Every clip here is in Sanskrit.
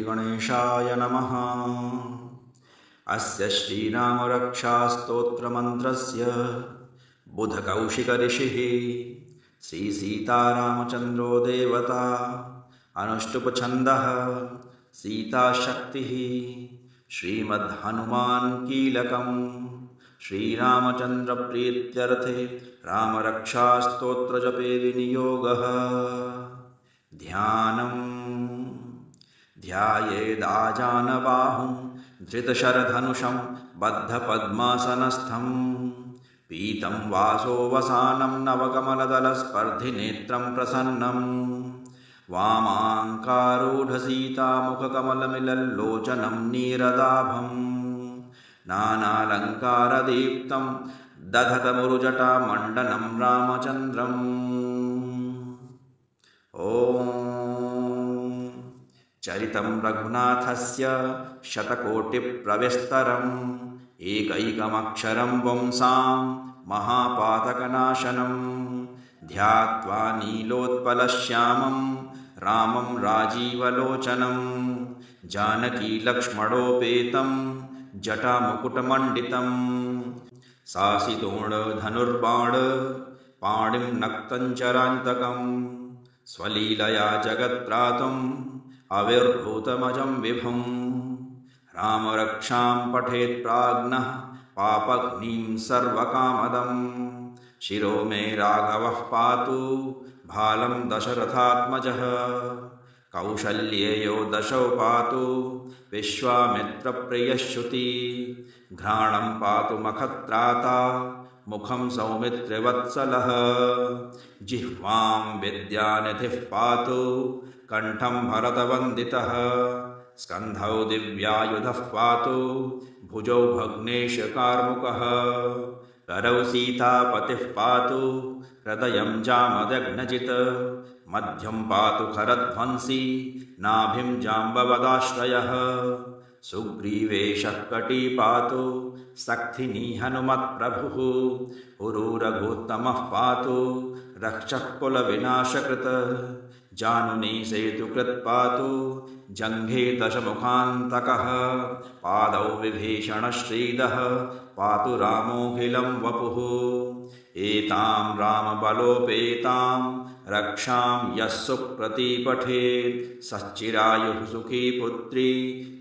श्रीगणेशाय नमः। अस्य श्रीरामरक्षास्तोत्रमन्त्रस्य बुधकौशिकऋषिः श्रीसीतारामचन्द्रो देवता अनुष्टुप्छन्दः सीताशक्तिः श्रीमद्हनुमान् कीलकम् श्रीरामचन्द्रप्रीत्यर्थे रामरक्षास्तोत्रजपे विनियोगः। ध्यानम् ध्यायेदाजानबाहुं धृतशरधनुषं बद्धपद्मासनस्थं पीतं वासोवसानं नवकमलदलस्पर्धिनेत्रं प्रसन्नं वामाङ्कारूढसीतामुखकमलमिलल्लोचनं नीरदाभं नानालङ्कारदीप्तं दधतमुरुजटामण्डनं रामचन्द्रम्। ॐ चरितं रघुनाथस्य शतकोटिप्रविस्तरम् एकैकमक्षरं पुंसां महापातकनाशनं ध्यात्वा नीलोत्पलश्यामं रामं राजीवलोचनं जानकीलक्ष्मणोपेतं जटामुकुटमण्डितं सासितोणधनुर्बाण पाणिं नक्तञ्चरान्तकं स्वलीलया जगत्त्रातुम् आविर्भूतमजं विभुं रामरक्षां पठेत् प्राज्ञः पापघ्नीं सर्वकामदं शिरो मे राघवः पातु भालं दशरथात्मजः कौशल्येयो दशौ पातु विश्वामित्रप्रियश्रुति घ्राणं पातु मखत्राता मुखं सौमित्रिवत्सलः जिह्वां विद्यानिधिः पातु कण्ठं भरतवन्दितः स्कन्धौ दिव्यायुधः पातु भुजौ भग्नेशकार्मुकः करौ सीतापतिः पातु हृदयं जामदग्नजित् मध्यं पातु खरध्वंसी नाभिं जाम्बवदाश्रयः सुग्रीवेशः कटी पातु सक्थिनी हनुमत्प्रभुः पुरूरघोत्तमः पातु रक्षः कुलविनाशकृत् जानुनी सेतुकृत् पातु जङ्घे दशमुखान्तकः पादौ विभीषणश्रीदः पातु रामोऽखिलं वपुः एतां रामबलोपेतां रक्षां यः सुप्रतिपठेत् सश्चिरायुः सुखी पुत्री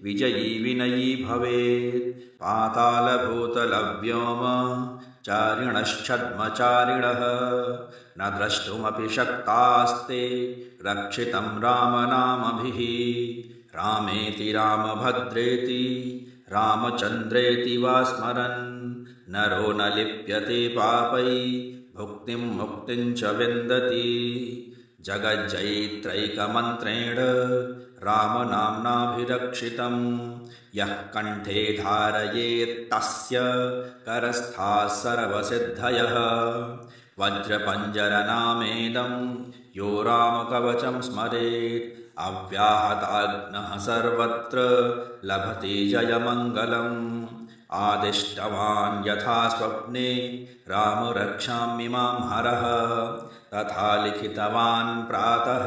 विजयी विनयी भवेत् पातालभूतलव्योम चारिणश्छद्मचारिणः न द्रष्टुमपि शक्तास्ते रक्षितं रामनामभिः रामेति रामभद्रेति रामचन्द्रेति वा स्मरन् नरो न लिप्यते पापै भुक्तिं मुक्तिं च विन्दति जगज्जयित्रैकमन्त्रेण रामनाम्नाभिरक्षितं यः कण्ठे धारयेत्तस्य करस्थाः सर्वसिद्धयः वज्रपञ्जरनामेदं यो रामकवचं स्मरेत् अव्याहताग्नः सर्वत्र लभते जयमङ्गलम् आदिष्टवान् यथा स्वप्ने रामरक्षाम्यमां हरः तथा लिखितवान् प्रातः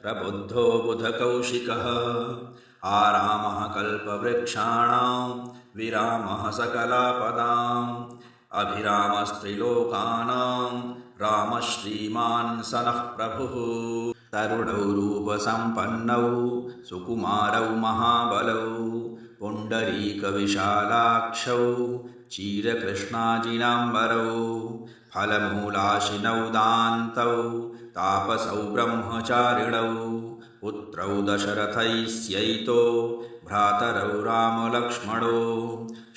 प्रबुद्धो बुधकौशिकः आरामः कल्पवृक्षाणां विरामः सकलापदाम् अभिरामस्त्रिलोकानां रामः श्रीमान् सनः प्रभुः तरुणौ रूपसम्पन्नौ सुकुमारौ महाबलौ पुण्डरीकविशालाक्षौ चीरकृष्णाजिनाम्बरौ फलमूलाशिनौ दान्तौ तापसौ ब्रह्मचारिणौ पुत्रौ दशरथैस्यैतो भ्रातरौ रामलक्ष्मणौ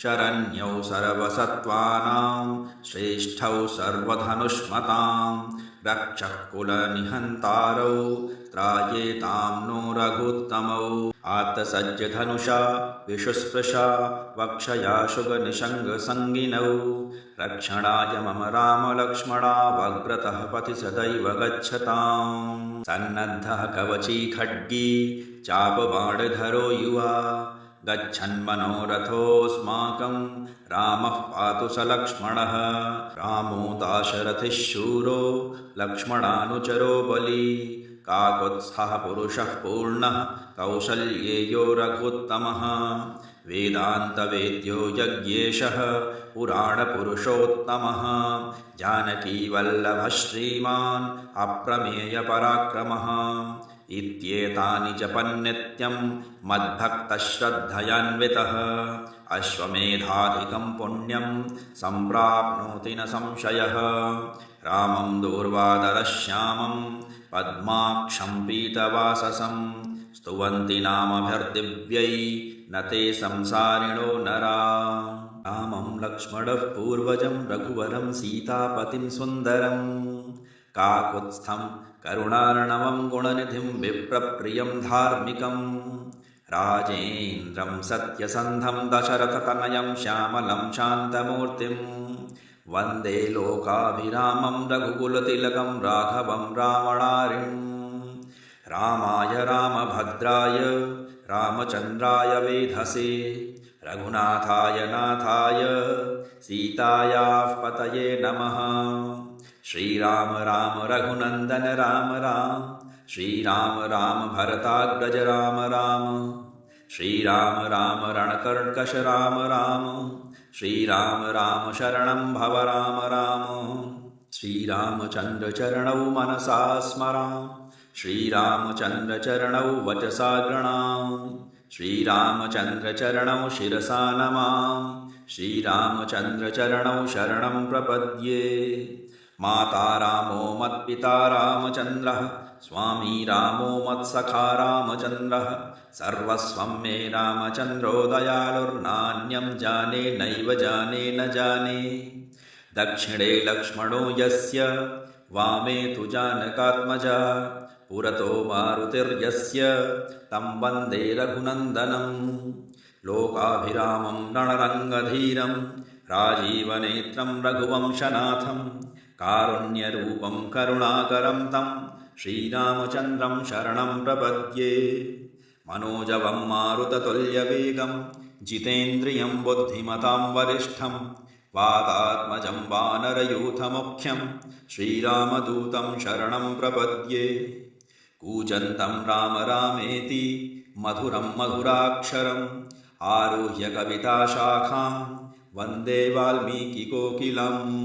शरण्यौ सर्वसत्त्वानां श्रेष्ठौ सर्वधनुष्मतां रक्षः कुलनिहन्तारौ त्रायेतां नो रघुत्तमौ आत्तसज्जधनुषा विशुस्पृशा वक्षया शुगनिषङ्गसङ्गिनौ रक्षणाय मम रामलक्ष्मणा वग्रतः पथि सदैव गच्छताम् सन्नद्धः कवची खड्गी चापबाणधरो युवा गच्छन्मनोरथोऽस्माकं रामः पातु स लक्ष्मणः रामो दाशरथिः शूरो लक्ष्मणानुचरो बली काकुत्स्थः पुरुषः पूर्णः कौसल्येयो रघुत्तमः वेदान्तवेद्यो यज्ञेशः पुराणपुरुषोत्तमः जानकीवल्लभः श्रीमान् अप्रमेयपराक्रमः इत्येतानि जपन्नित्यं मद्भक्तश्रद्धयान्वितः अश्वमेधाधिकं पुण्यं सम्प्राप्नोति न संशयः रामं दूर्वादरश्यामं पद्माक्षं पीतवाससं स्तुवन्ति नामभिर्दिव्यै न ते संसारिणो नरा रामं लक्ष्मणः पूर्वजं रघुवरं सीतापतिं सुन्दरं काकुत्स्थं करुणार्णवं गुणनिधिं विप्रप्रियं धार्मिकं राजेन्द्रं सत्यसन्धं दशरथतनयं श्यामलं शान्तमूर्तिं वन्दे लोकाभिरामं रघुकुलतिलकं राघवं रावणारिं रामाय रामभद्राय रामचन्द्राय वेधसे रघुनाथाय नाथाय सीतायाः पतये नमः श्रीराम राम रघुनन्दन राम राम श्रीराम राम भरताग्रज राम राम श्रीराम राम रणकर्कश राम राम श्रीराम राम शरणं भव राम राम श्रीरामचन्द्रचरणौ मनसा स्मरामि श्रीरामचन्द्रचरणौ वचसा गृणामि श्रीरामचन्द्रचरणौ शिरसा नमामि श्रीरामचन्द्रचरणौ शरणं प्रपद्ये माता रामो मत्पिता रामचन्द्रः स्वामी रामो मत्सखा रामचन्द्रः सर्वस्वं मे रामचन्द्रो दयालुर्नान्यं जाने नैव जाने न जाने दक्षिणे लक्ष्मणो यस्य वामे तु जानकात्मजा पुरतो मारुतिर्यस्य तं वन्दे रघुनन्दनं लोकाभिरामं रणरङ्गधीरं राजीवनेत्रं रघुवंशनाथं कारुण्यरूपं करुणाकरं तं श्रीरामचन्द्रं शरणं प्रपद्ये मनोजवं मारुततुल्यवेगं जितेन्द्रियं बुद्धिमतां वरिष्ठं वातात्मजं वानरयूथमुख्यं श्रीरामदूतं शरणं प्रपद्ये कूजन्तं राम रामेति मधुरं मधुराक्षरम् आरुह्य कविताशाखां वन्दे वाल्मीकिकोकिलम्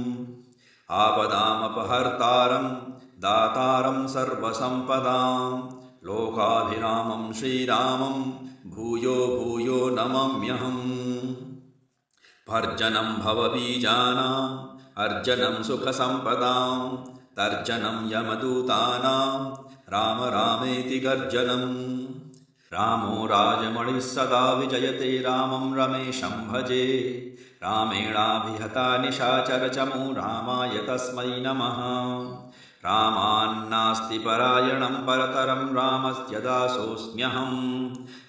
आपदामपहर्तारं दातारं सर्वसम्पदां लोकाभिरामं श्रीरामं भूयो भूयो नमाम्यहम् भर्जनं भवबीजानाम् अर्जनं सुखसम्पदां तर्जनं यमदूतानां राम रामेति गर्जनं रामो राजमणिः सदा विजयते रामं रमेशं भजे रामेणाभिहता निशाचरचमू रामाय तस्मै नमः रामान्नास्ति परायणं परतरं रामस्य दासोऽस्म्यहं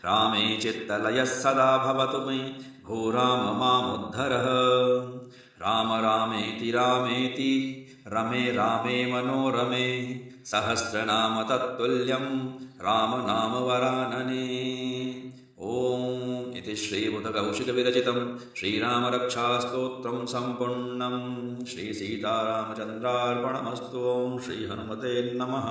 रामे चित्तलयः सदा भवतु मे भो राम मामुद्धरः राम रामेति रामेति रमे रामे मनोरमे सहस्रनाम तत्तुल्यं रामनामवरानने ॐ इति श्रीबुधकौशिकविरचितं श्रीरामरक्षास्तोत्रं सम्पूर्णं श्रीसीतारामचन्द्रार्पणमस्तु ॐ श्रीहनुमते नमः।